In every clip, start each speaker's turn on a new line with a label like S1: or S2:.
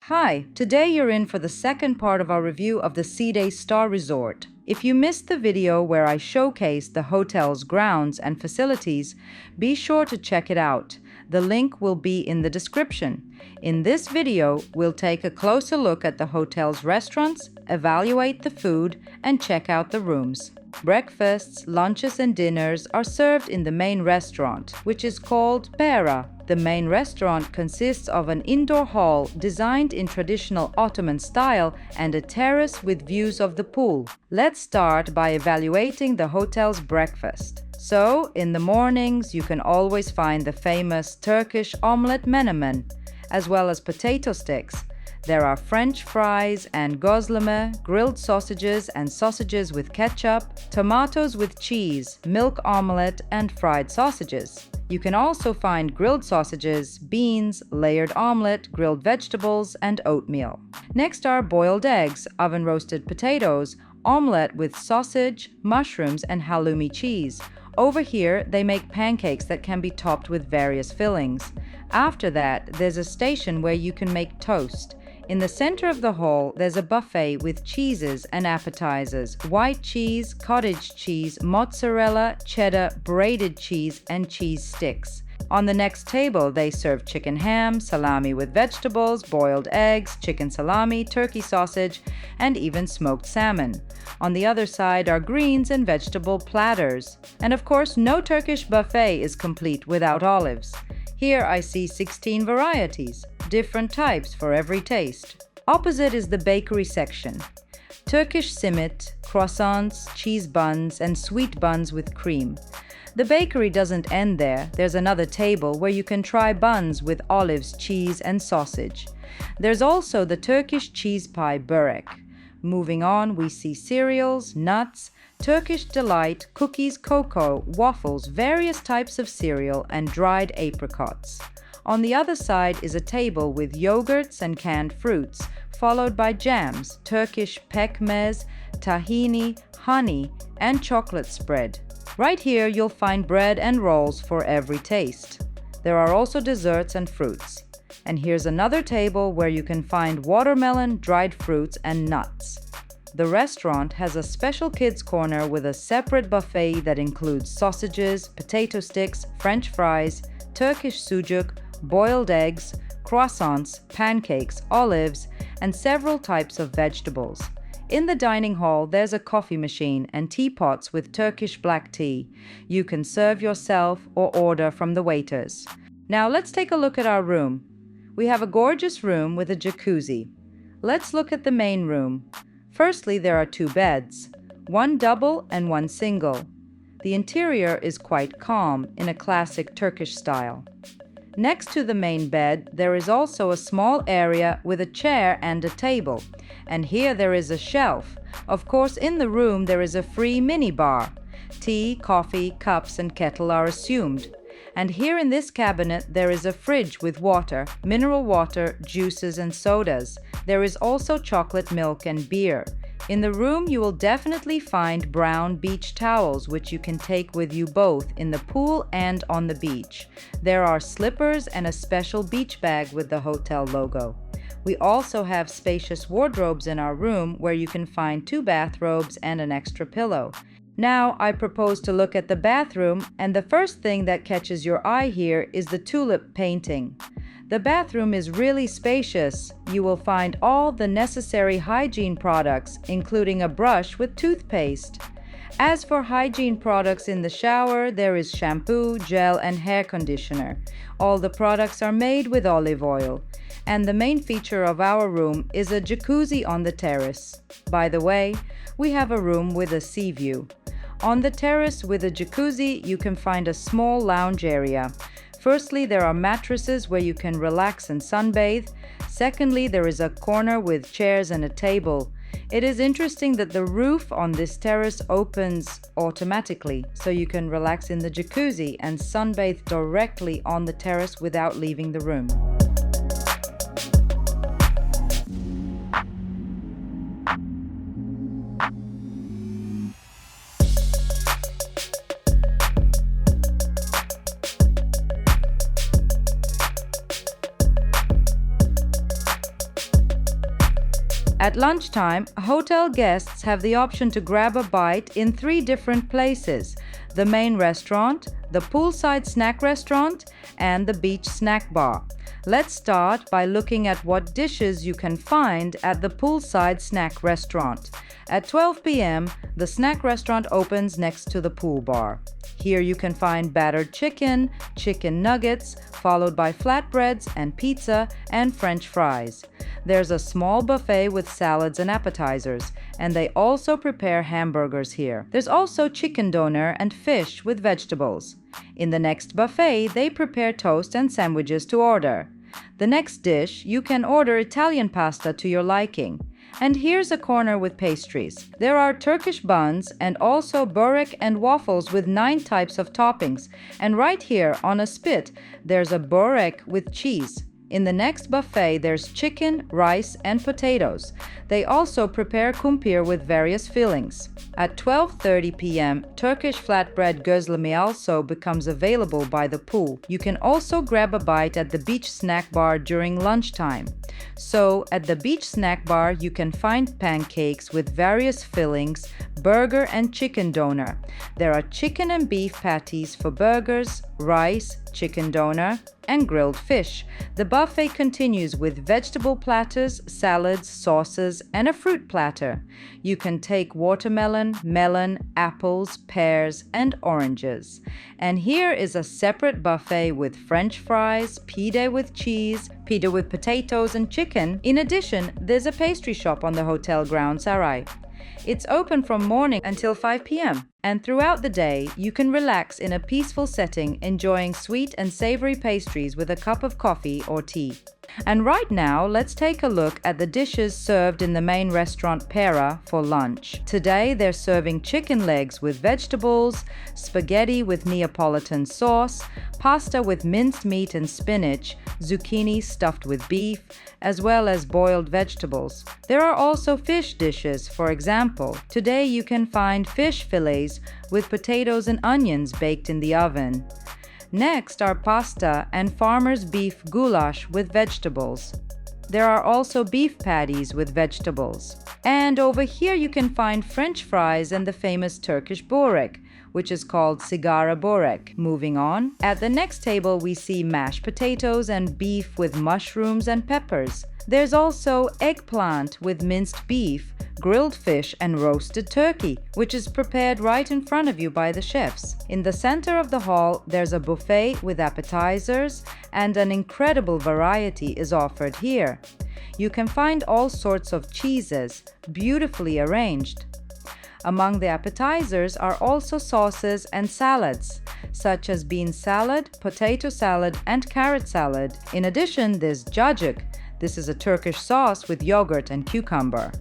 S1: Hi, today you're in for the second part of our review of the Sea Day Star Resort. If you missed the video where I showcased the hotel's grounds and facilities, be sure to check it out. The link will be in the description. In this video, we'll take a closer look at the hotel's restaurants, evaluate the food, and check out the rooms. Breakfasts, lunches, and dinners are served in the main restaurant, which is called Pera. The main restaurant consists of an indoor hall designed in traditional Ottoman style and a terrace with views of the pool. Let's start by evaluating the hotel's breakfast. So, in the mornings, you can always find the famous Turkish omelette menemen, as well as potato sticks. There are French fries and gözleme, grilled sausages and sausages with ketchup, tomatoes with cheese, milk omelette, and fried sausages. You can also find grilled sausages, beans, layered omelette, grilled vegetables, and oatmeal. Next are boiled eggs, oven-roasted potatoes, omelette with sausage, mushrooms, and halloumi cheese. Over here, they make pancakes that can be topped with various fillings. After that, there's a station where you can make toast. In the center of the hall, there's a buffet with cheeses and appetizers, white cheese, cottage cheese, mozzarella, cheddar, braided cheese, and cheese sticks. On the next table, they serve chicken ham, salami with vegetables, boiled eggs, chicken salami, turkey sausage, and even smoked salmon. On the other side are greens and vegetable platters. And of course, no Turkish buffet is complete without olives. Here I see 16 varieties, different types for every taste. Opposite is the bakery section. Turkish simit, croissants, cheese buns, and sweet buns with cream. The bakery doesn't end there. There's another table where you can try buns with olives, cheese, and sausage. There's also the Turkish cheese pie börek. Moving on, we see cereals, nuts, Turkish delight, cookies, cocoa, waffles, various types of cereal, and dried apricots. On the other side is a table with yogurts and canned fruits, followed by jams, Turkish pekmez, tahini, honey, and chocolate spread. Right here you'll find bread and rolls for every taste. There are also desserts and fruits. And here's another table where you can find watermelon, dried fruits, and nuts. The restaurant has a special kids corner with a separate buffet that includes sausages, potato sticks, French fries, Turkish sucuk, boiled eggs, croissants, pancakes, olives, and several types of vegetables. In the dining hall, there's a coffee machine and teapots with Turkish black tea. You can serve yourself or order from the waiters. Now let's take a look at our room. We have a gorgeous room with a jacuzzi. Let's look at the main room. Firstly, there are two beds, one double and one single. The interior is quite calm in a classic Turkish style. Next to the main bed, there is also a small area with a chair and a table. And here there is a shelf. Of course, in the room there is a free mini bar. Tea, coffee, cups, and kettle are assumed. And here in this cabinet there is a fridge with water, mineral water, juices, and sodas. There is also chocolate milk and beer. In the room you will definitely find brown beach towels which you can take with you both in the pool and on the beach. There are slippers and a special beach bag with the hotel logo. We also have spacious wardrobes in our room where you can find two bathrobes and an extra pillow. Now I propose to look at the bathroom, and the first thing that catches your eye here is the tulip painting. The bathroom is really spacious. You will find all the necessary hygiene products, including a brush with toothpaste. As for hygiene products in the shower, there is shampoo, gel, and hair conditioner. All the products are made with olive oil. And the main feature of our room is a jacuzzi on the terrace. By the way, we have a room with a sea view. On the terrace with a jacuzzi, you can find a small lounge area. Firstly, there are mattresses where you can relax and sunbathe. Secondly, there is a corner with chairs and a table. It is interesting that the roof on this terrace opens automatically, so you can relax in the jacuzzi and sunbathe directly on the terrace without leaving the room. At lunchtime, hotel guests have the option to grab a bite in 3 different places: the main restaurant, the poolside snack restaurant, and the beach snack bar. Let's start by looking at what dishes you can find at the poolside snack restaurant. At 12 p.m., the snack restaurant opens next to the pool bar. Here you can find battered chicken, chicken nuggets, followed by flatbreads and pizza and French fries. There's a small buffet with salads and appetizers, and they also prepare hamburgers here. There's also chicken doner and fish with vegetables. In the next buffet, they prepare toast and sandwiches to order. The next dish, you can order Italian pasta to your liking. And here's a corner with pastries. There are Turkish buns and also börek and waffles with 9 types of toppings. And right here on a spit, there's a börek with cheese. In the next buffet, there's chicken, rice, and potatoes. They also prepare kumpir with various fillings. At 12:30 p.m., Turkish flatbread gözleme also becomes available by the pool. You can also grab a bite at the beach snack bar during lunchtime. So, at the beach snack bar, you can find pancakes with various fillings, burger and chicken doner. There are chicken and beef patties for burgers, rice, chicken doner, and grilled fish. The buffet continues with vegetable platters, salads, sauces, and a fruit platter. You can take watermelon, melon, apples, pears, and oranges. And here is a separate buffet with French fries, pide with cheese, pide with potatoes and chicken. In addition, there's a pastry shop on the hotel ground Saray. It's open from morning until 5 p.m. And throughout the day, you can relax in a peaceful setting, enjoying sweet and savory pastries with a cup of coffee or tea. And right now, let's take a look at the dishes served in the main restaurant Pera for lunch. Today, they're serving chicken legs with vegetables, spaghetti with Neapolitan sauce, pasta with minced meat and spinach, zucchini stuffed with beef, as well as boiled vegetables. There are also fish dishes. For example, today you can find fish fillets with potatoes and onions baked in the oven. Next are pasta and farmer's beef goulash with vegetables. There are also beef patties with vegetables. And over here you can find French fries and the famous Turkish börek, which is called sigara börek. Moving on, at the next table we see mashed potatoes and beef with mushrooms and peppers. There's also eggplant with minced beef, grilled fish, and roasted turkey, which is prepared right in front of you by the chefs. In the center of the hall, there's a buffet with appetizers, and an incredible variety is offered here. You can find all sorts of cheeses, beautifully arranged. Among the appetizers are also sauces and salads, such as bean salad, potato salad, and carrot salad. In addition, there's cacık. This is a Turkish sauce with yogurt and cucumber.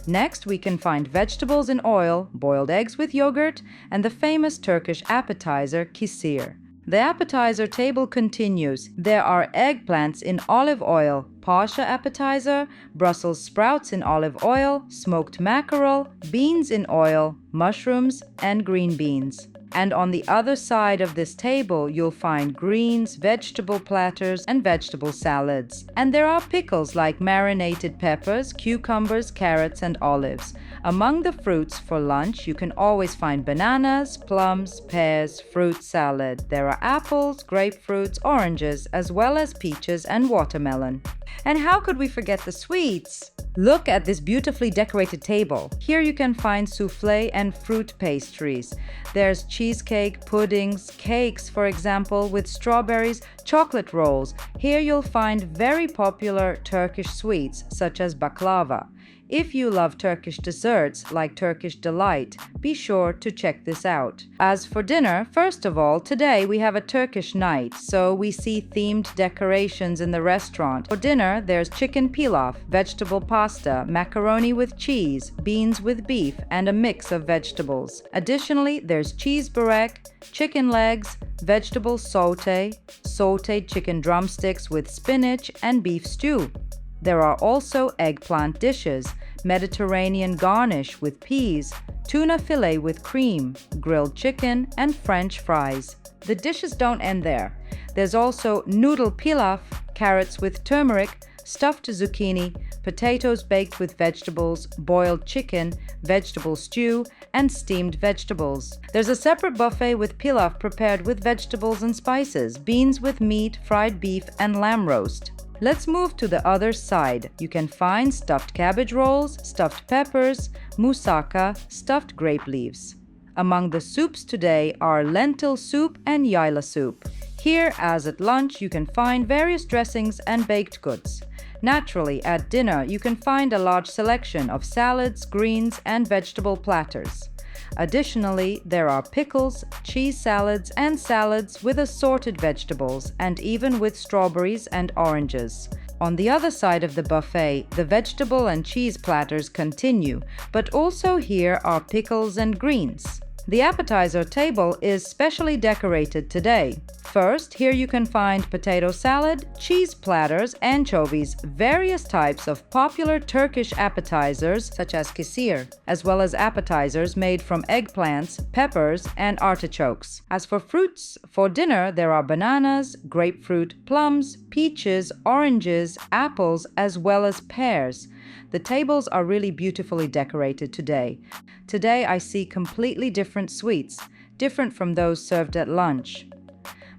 S1: Next, we can find vegetables in oil, boiled eggs with yogurt, and the famous Turkish appetizer kisir. The appetizer table continues. There are eggplants in olive oil, pasha appetizer, Brussels sprouts in olive oil, smoked mackerel, beans in oil, mushrooms, and green beans. And on the other side of this table, you'll find greens, vegetable platters, and vegetable salads. And there are pickles like marinated peppers, cucumbers, carrots, and olives. Among the fruits for lunch, you can always find bananas, plums, pears, fruit salad. There are apples, grapefruits, oranges, as well as peaches and watermelon. And how could we forget the sweets? Look at this beautifully decorated table. Here you can find soufflé and fruit pastries. There's cheesecake, puddings, cakes, for example, with strawberries, chocolate rolls. Here you'll find very popular Turkish sweets, such as baklava. If you love Turkish desserts like Turkish Delight, be sure to check this out. As for dinner, first of all, today we have a Turkish night, so we see themed decorations in the restaurant. For dinner, there's chicken pilaf, vegetable pasta, macaroni with cheese, beans with beef, and a mix of vegetables. Additionally, there's cheese börek, chicken legs, vegetable sauté, sautéed chicken drumsticks with spinach, and beef stew. There are also eggplant dishes, Mediterranean garnish with peas, tuna fillet with cream, grilled chicken, and French fries. The dishes don't end there. There's also noodle pilaf, carrots with turmeric, stuffed zucchini, potatoes baked with vegetables, boiled chicken, vegetable stew, and steamed vegetables. There's a separate buffet with pilaf prepared with vegetables and spices, beans with meat, fried beef, and lamb roast. Let's move to the other side. You can find stuffed cabbage rolls, stuffed peppers, moussaka, stuffed grape leaves. Among the soups today are lentil soup and yaila soup. Here, as at lunch, you can find various dressings and baked goods. Naturally, at dinner, you can find a large selection of salads, greens, and vegetable platters. Additionally, there are pickles, cheese salads, and salads with assorted vegetables, and even with strawberries and oranges. On the other side of the buffet, the vegetable and cheese platters continue, but also here are pickles and greens. The appetizer table is specially decorated today. First, here you can find potato salad, cheese platters, anchovies, various types of popular Turkish appetizers such as kisir, as well as appetizers made from eggplants, peppers, and artichokes. As for fruits, for dinner there are bananas, grapefruit, plums, peaches, oranges, apples, as well as pears. The tables are really beautifully decorated today. Today I see completely different sweets, different from those served at lunch.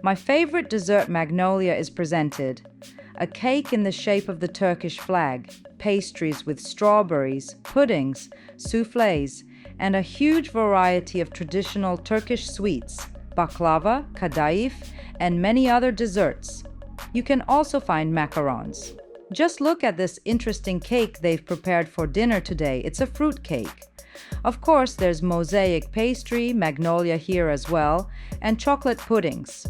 S1: My favorite dessert magnolia is presented. A cake in the shape of the Turkish flag, pastries with strawberries, puddings, soufflés, and a huge variety of traditional Turkish sweets, baklava, kadayif, and many other desserts. You can also find macarons. Just look at this interesting cake they've prepared for dinner today. It's a fruit cake. Of course, there's mosaic pastry, magnolia here as well, and chocolate puddings.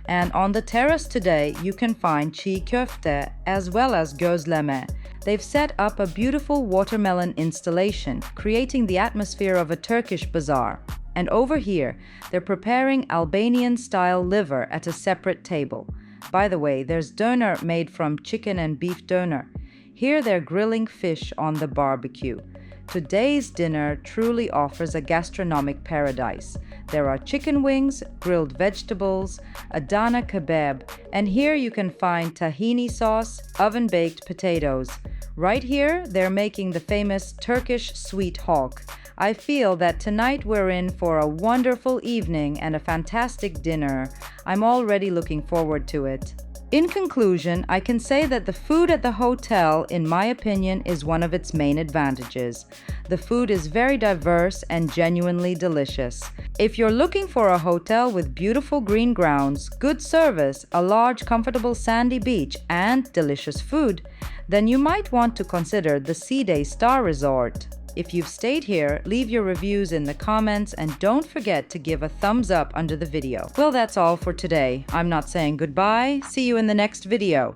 S1: And on the terrace today, you can find çiğ köfte as well as gözleme. They've set up a beautiful watermelon installation, creating the atmosphere of a Turkish bazaar. And over here, they're preparing Albanian-style liver at a separate table. By the way, there's döner made from chicken and beef döner. Here they're grilling fish on the barbecue. Today's dinner truly offers a gastronomic paradise. There are chicken wings, grilled vegetables, Adana kebab, and here you can find tahini sauce, oven-baked potatoes. Right here, they're making the famous Turkish sweet hawk. I feel that tonight we're in for a wonderful evening and a fantastic dinner. I'm already looking forward to it. In conclusion, I can say that the food at the hotel, in my opinion, is one of its main advantages. The food is very diverse and genuinely delicious. If you're looking for a hotel with beautiful green grounds, good service, a large, comfortable sandy beach, and delicious food, then you might want to consider the C-Day Star Resort. If you've stayed here, leave your reviews in the comments and don't forget to give a thumbs up under the video. Well, that's all for today. I'm not saying goodbye. See you in the next video.